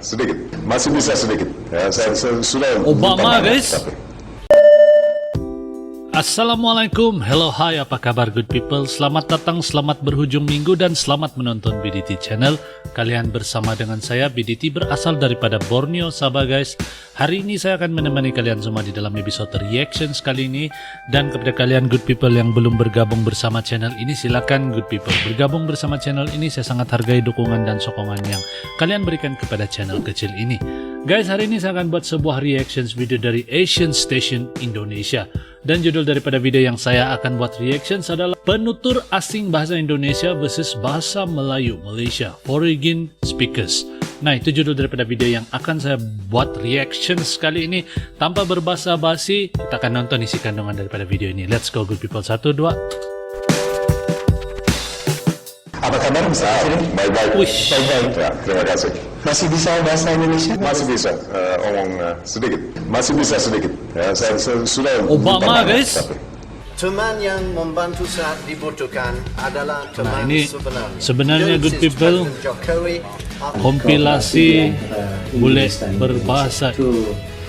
Sedikit, masih bisa sedikit. Ya, saya sudah Obama, guys. Assalamualaikum, hello, hai, apa kabar good people? Selamat datang, selamat berhujung minggu, dan selamat menonton BDT Channel. Kalian bersama dengan saya, BDT berasal daripada Borneo, Sabah guys. Hari ini saya akan menemani kalian semua di dalam episode reactions kali ini. Dan kepada kalian good people yang belum bergabung bersama channel ini, silakan good people bergabung bersama channel ini. Saya sangat hargai dukungan dan sokongan yang kalian berikan kepada channel kecil ini. Guys, hari ini saya akan buat sebuah reactions video dari Asian Station Indonesia. Dan judul daripada video yang saya akan buat reactions adalah Penutur Asing Bahasa Indonesia versus Bahasa Melayu Malaysia, Foreign Speakers. Nah, itu judul daripada video yang akan saya buat reactions kali ini. Tanpa berbahasa basi, kita akan nonton isi kandungan daripada video ini. Let's go good people, 1, 2. Apa kabar Mr. Presiden? Baik-baik. Baik-baik. Ya, terima kasih. Masih bisa bahasa Indonesia? Masih bisa omong sedikit. Masih bisa sedikit. Ya, saya sudah Obama, guys. Teman yang membantu saat dibutuhkan adalah teman ini sebenarnya good Dosis people, Presiden Jokowi kompilasi bule berbahasa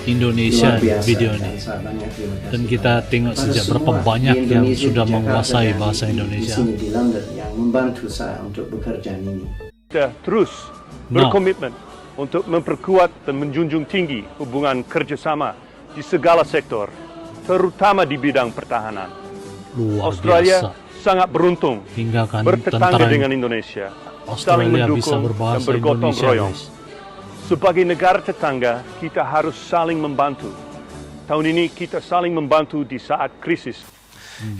Indonesia video ini. Dan kita tengok saja berapa banyak yang sudah menguasai bahasa Indonesia. Di sini di London yang membantu saya untuk bekerja ini. Kita terus berkomitmen untuk memperkuat dan menjunjung tinggi hubungan kerjasama di segala sektor, terutama di bidang pertahanan. Luar Australia biasa. sangat beruntung Hinggakan bertetangga tentara dengan Indonesia, saling Australia bisa mendukung dan berbahasa bergotong Indonesia, royong. guys. Sebagai negara tetangga, kita harus saling membantu. Tahun ini kita saling membantu di saat krisis.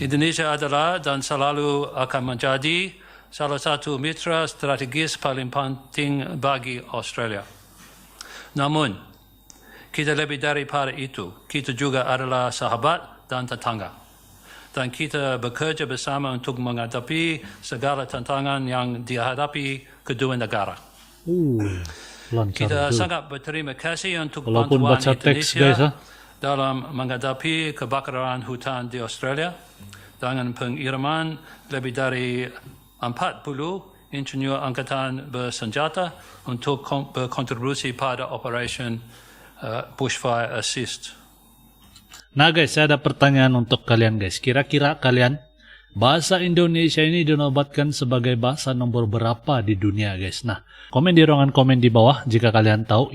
Indonesia adalah dan selalu akan menjadi salah satu mitra strategis paling penting bagi Australia. Namun, kita lebih daripada itu. Kita juga adalah sahabat dan tetangga. Dan kita bekerja bersama untuk menghadapi segala tantangan yang dihadapi kedua negara. Lancar Kita betul. sangat berterima kasih untuk Walaupun bantuan baca teks, Indonesia guys, dalam menghadapi kebakaran hutan di Australia dengan pengiriman lebih dari 40 insinyur angkatan bersenjata untuk berkontribusi pada Operation Bushfire Assist. Nah guys, saya ada pertanyaan untuk kalian guys. Kira-kira kalian bahasa Indonesia ini dinobatkan sebagai bahasa nomor berapa di dunia guys? Nah, komen di ruangan komen di bawah jika kalian tahu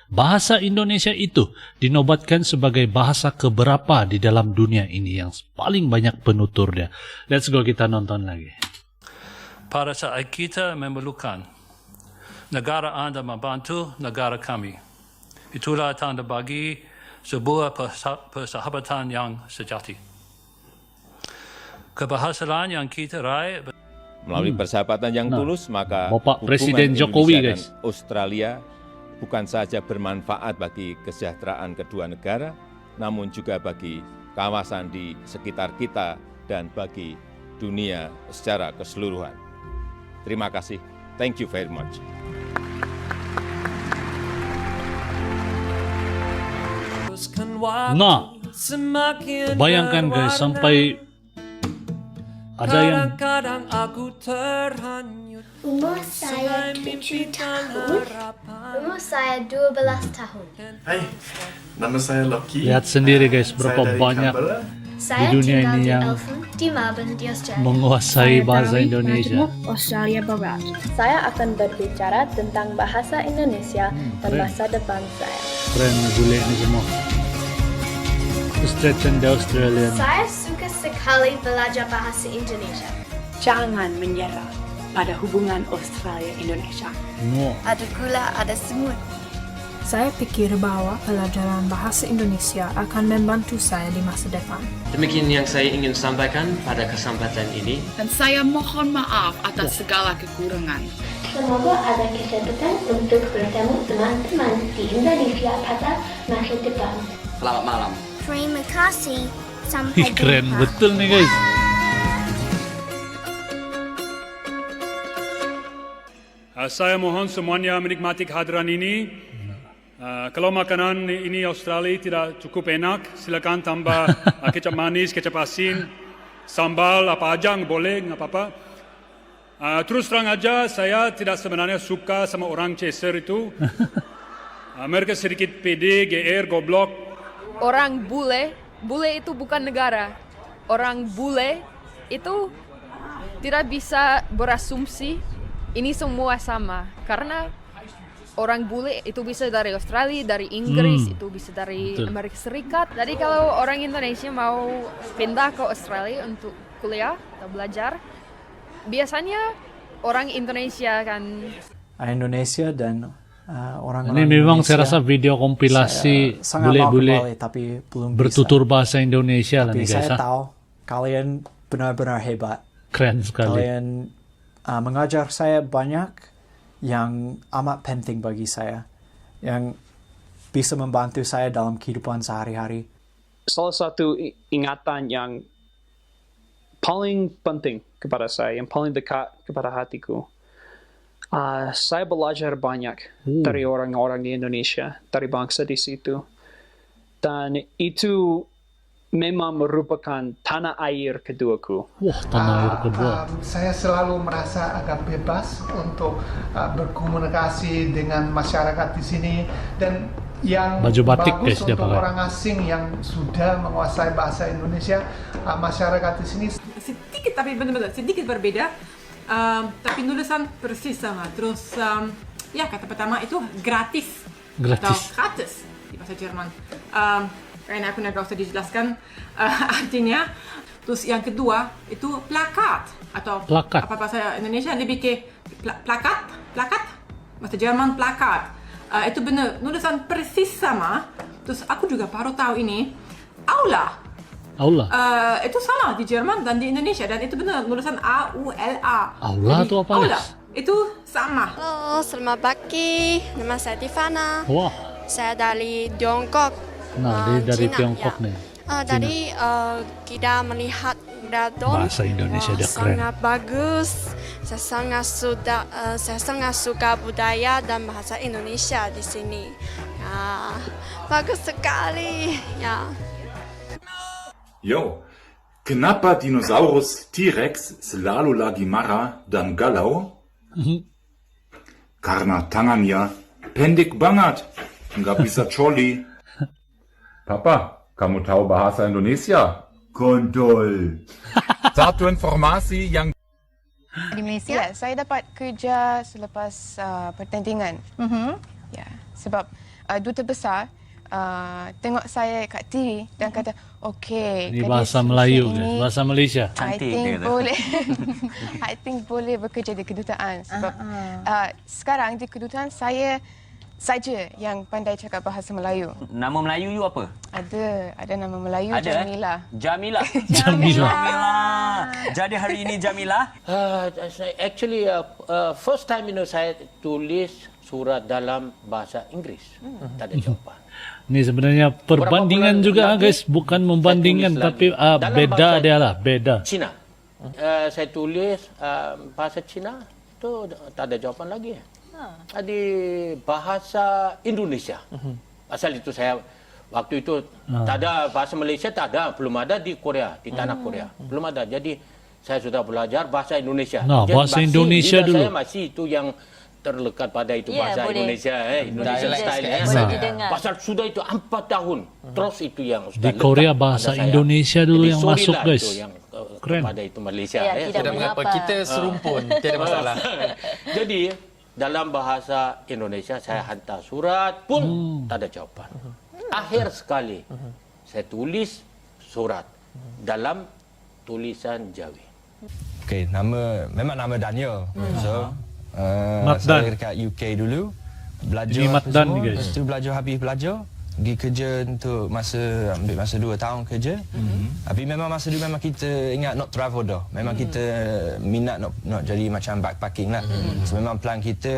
bahasa Indonesia itu dinobatkan sebagai bahasa keberapa di dalam dunia ini yang paling banyak penuturnya. Let's go, kita nonton lagi. Pada saat kita memerlukan, negara Anda membantu negara kami. Itulah tanda bagi sebuah persahabatan yang sejati. Keberhasilan yang kita raih melalui persahabatan yang tulus, maka Bapak hubungan Presiden Jokowi, Indonesia guys. dan Australia bukan saja bermanfaat bagi kesejahteraan kedua negara, namun juga bagi kawasan di sekitar kita dan bagi dunia secara keseluruhan. Terima kasih. Thank you very much. Nah, bayangkan guys, sampai ada yang Umur saya 7 tahun. Umur saya 12 tahun. Hai, nama saya Loki. lihat sendiri guys, Saya berapa dari banyak Canberra. Saya dunia tinggal ini di yang Elfin, di Melbourne, di Australia. menguasai bahasa Indonesia. Australia Barat. Saya akan berbicara tentang bahasa Indonesia dan keren. masa depan saya. Keren bule ini semua. Australian the Australian. Saya suka sekali belajar bahasa Indonesia. Jangan menyerah pada hubungan Australia-Indonesia. No. Ada gula, ada semut. Saya pikir bahwa pelajaran bahasa Indonesia akan membantu saya di masa depan. Demikian yang saya ingin sampaikan pada kesempatan ini. Dan saya mohon maaf atas segala kekurangan. Semoga ada kesempatan untuk bertemu teman-teman di Indonesia pada masa depan. Selamat malam. Terima kasih. Sampai Keren jumpa. betul nih guys. Saya mohon semuanya menikmati kehadiran ini. Kalau makanan ini Australia tidak cukup enak, silakan tambah kecap manis, kecap asin, sambal apa aja boleh, nggak apa-apa. Terus terang aja, saya tidak sebenarnya suka sama orang Chaser itu. Mereka sedikit pede, GR, goblok. Orang bule itu bukan negara. Orang bule itu tidak bisa berasumsi ini semua sama. Karena orang bule itu bisa dari Australia, dari Inggris, itu bisa dari Amerika Serikat. Jadi kalau orang Indonesia mau pindah ke Australia untuk kuliah atau belajar, biasanya orang Indonesia kan. Indonesia dan orang-orang Ini memang Indonesia, saya rasa video kompilasi bule-bule tapi belum bertutur bahasa Indonesia lah tapi nih guys. saya tahu kalian benar-benar hebat. Keren sekali. Kalian mengajar saya banyak yang amat penting bagi saya, yang bisa membantu saya dalam kehidupan sehari-hari. Salah satu ingatan yang paling penting kepada saya, yang paling dekat kepada hatiku, saya belajar banyak dari orang-orang di Indonesia, dari bangsa di situ. Dan itu memang merupakan tanah air keduaku. Wah, tanah air kedua. Saya selalu merasa agak bebas untuk berkomunikasi dengan masyarakat di sini, dan yang baju batik bagus guys, untuk orang asing yang sudah menguasai bahasa Indonesia, masyarakat di sini sedikit, tapi benar-benar sedikit berbeda, tapi nulisan persis sama. Terus ya, kata pertama itu gratis. Atau gratis di bahasa Jerman. Karena aku nggak usah dijelaskan artinya. Terus yang kedua itu plakat atau apa bahasa Indonesia lebih ke plakat bahasa Jerman plakat. Itu benar nulisan persis sama. Terus aku juga baru tahu ini aula. Itu sama di Jerman dan di Indonesia, dan itu benar nulisan A-U-L-A. Aula itu apa? Aula itu sama. Halo, selamat pagi. Nama saya Tivana. Wah. Saya dari Tiongkok. Nah, dia dari Cina, Tiongkok ya. nih. Tadi kita melihat Radon. Bahasa Indonesia dia keren. Sangat bagus. Saya sangat suka budaya dan bahasa Indonesia di sini. Ya, bagus sekali. Ya. Yo, kenapa dinosaurus T-Rex selalu lagi marah dan galau? Karena tangannya pendek banget, nggak bisa coli. Papa, kamu tahu bahasa Indonesia? Kontol. Satu informasi yang di Malaysia, ya, saya dapat kerja selepas pertandingan. Ya, sebab duta besar tengok saya kat TV dan kata, okey. Ini bahasa Melayu, bahasa Malaysia. I think boleh bekerja di kedutaan. Sebab sekarang di kedutaan saya saja yang pandai cakap bahasa Melayu. Nama Melayu you apa? Ada nama Melayu, ada, Jamila. Jamila. Jadi hari ini Jamila? Actually, first time saya tulis surat dalam bahasa Inggris. Tak ada jawapan. Ini sebenarnya perbandingan juga guys, bukan membandingkan, tapi beda dia lah, beda. Cina. Saya tulis bahasa Cina, itu tak ada jawapan lagi. Di bahasa Indonesia. Asal itu saya waktu itu tak ada bahasa Malaysia, tak ada, belum ada di Korea, di tanah Korea, belum ada. Jadi saya sudah belajar bahasa Indonesia. Nah, jadi bahasa Indonesia dulu. Saya masih itu yang terlekat pada itu bahasa Indonesia, Indonesia style. Pasal sudah itu 4 tahun, terus itu yang di Korea bahasa Indonesia dulu yang masuk guys. Keren. Pada itu Malaysia. Tidak mengapa kita serumpun, tidak masalah. Jadi dalam bahasa Indonesia saya hantar surat pun tak ada jawapan. Akhir sekali saya tulis surat dalam tulisan Jawi. Okey, memang nama Daniel. So saya dekat UK dulu, belajar semua, lepas tu habis belajar, pergi kerja untuk ambil masa 2 tahun kerja. Tapi memang masa dulu memang kita ingat nak travel dah. Memang kita minat nak jadi macam backpacking lah. So memang plan kita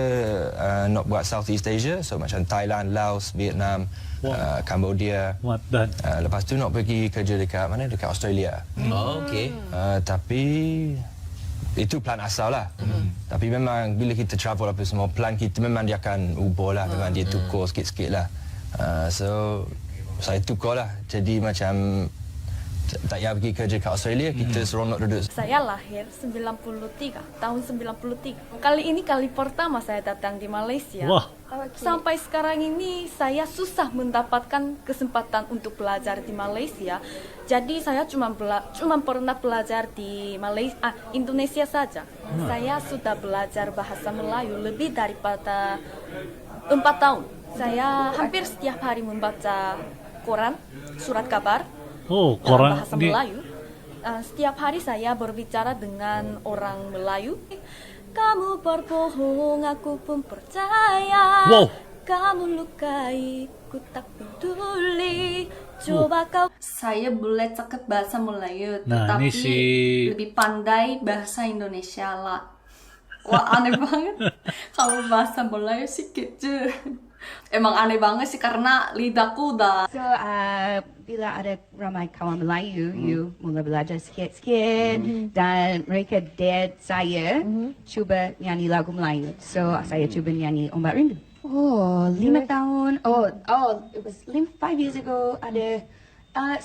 nak buat Southeast Asia, so macam Thailand, Laos, Vietnam, Cambodia. Lepas tu nak pergi kerja dekat mana? Dekat Australia. Okey. Tapi itu plan asal lah. Tapi memang bila kita travel apa semua, plan kita memang dia akan ubah lah. Memang dia tukar sikit-sikit lah. So saya tukar lah. Jadi macam tak payah pergi kerja kat Australia, kita seronok duduk. Saya lahir tahun 93. Kali ini kali pertama saya datang di Malaysia. Wah. Sampai sekarang ini saya susah mendapatkan kesempatan untuk belajar di Malaysia. Jadi saya cuma pernah belajar di Indonesia saja. Saya sudah belajar bahasa Melayu lebih daripada 4 tahun. Saya hampir setiap hari membaca koran, surat kabar. Koran bahasa Melayu. Setiap hari saya berbicara dengan orang Melayu. Kamu berbohong, aku pun percaya. Kamu lukai, ku tak peduli. Coba kau. Saya boleh cakap bahasa Melayu, tetapi lebih pandai bahasa Indonesia lah. Wah, aneh banget. Kalau bahasa Melayu sikit je. Emang aneh banget sih karena lidahku udah. So, bila ada ramai kawan Melayu, you mulai belajar sikit-sikit dan mereka dad saya cuba nyanyi lagu Melayu. So, saya cuba nyanyi Ombak Rindu. 5 tahun. It was 5 years ago. Ada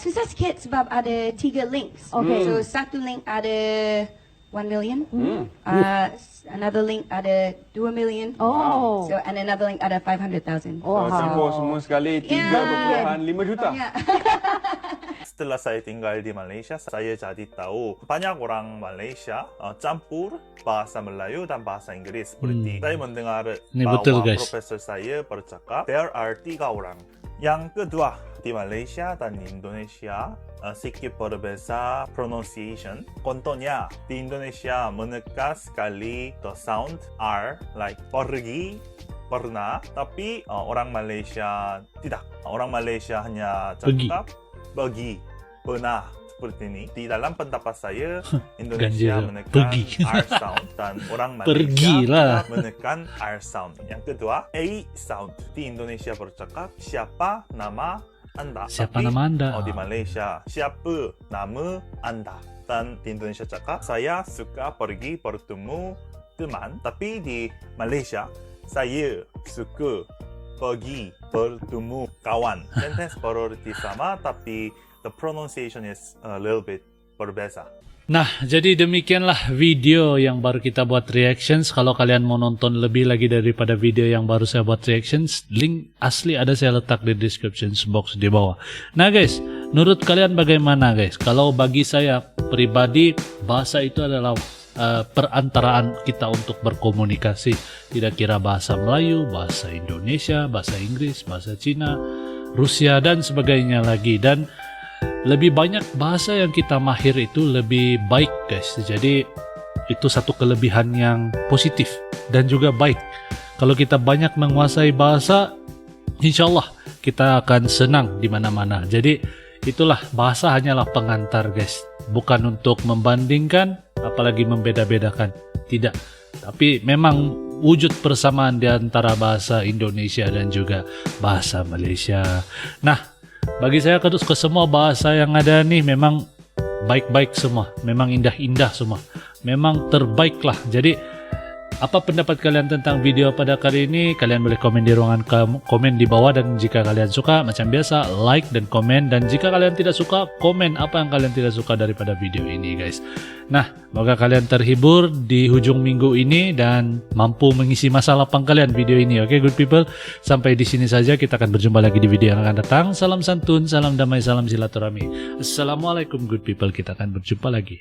susah sikit sebab ada 3 links. So, satu link ada 1 million. Another link ada 2 million. So and another link ada 500,000. Semua sekali 3.5 juta. Setelah saya tinggal di Malaysia, saya jadi tahu banyak orang Malaysia campur bahasa Melayu dan bahasa Inggris. Seperti saya mendengar bahwa profesor saya bercakap, there are 3 orang. Yang kedua, di Malaysia dan Indonesia sedikit berbeza pronunciation. Contohnya, di Indonesia menekan sekali the sound R, like pergi, pernah. Tapi orang Malaysia tidak. Orang Malaysia hanya cakap pergi, pernah. Seperti ini. Di dalam pendapat saya, Indonesia menekan R sound dan orang Malaysia menekan R sound. Yang kedua, A sound. Di Indonesia bercakap siapa nama Anda. Siapa nama Anda? Di Malaysia, siapa nama Anda. Dan di Indonesia cakap, saya suka pergi bertemu teman. Tapi di Malaysia, saya suka pergi bertemu kawan. Sentence seperti sama, tapi the pronunciation is a little bit berbeza. Nah, jadi demikianlah video yang baru kita buat reactions. Kalau kalian mau nonton lebih lagi daripada video yang baru saya buat reactions, link asli ada saya letak di description box di bawah. Nah guys, menurut kalian bagaimana guys? Kalau bagi saya pribadi, bahasa itu adalah perantaraan kita untuk berkomunikasi. Tidak kira bahasa Melayu, bahasa Indonesia, bahasa Inggris, bahasa Cina, Rusia, dan sebagainya lagi. Dan lebih banyak bahasa yang kita mahir itu lebih baik guys. Jadi itu satu kelebihan yang positif dan juga baik. Kalau kita banyak menguasai bahasa, insya Allah kita akan senang di mana-mana. Jadi itulah, bahasa hanyalah pengantar guys. Bukan untuk membandingkan, apalagi membeda-bedakan. Tidak. Tapi memang wujud persamaan di antara bahasa Indonesia dan juga bahasa Malaysia. Nah, bagi saya ke semua bahasa yang ada nih memang baik-baik semua, memang indah-indah semua, memang terbaik lah. Jadi apa pendapat kalian tentang video pada kali ini? Kalian boleh komen di ruangan komen di bawah, dan jika kalian suka macam biasa like dan komen, dan jika kalian tidak suka komen apa yang kalian tidak suka daripada video ini guys. Nah, semoga kalian terhibur di hujung minggu ini dan mampu mengisi masa lapang kalian video ini. Oke, good people, sampai di sini saja. Kita akan berjumpa lagi di video yang akan datang. Salam santun, salam damai, salam silaturahmi. Assalamualaikum good people, kita akan berjumpa lagi.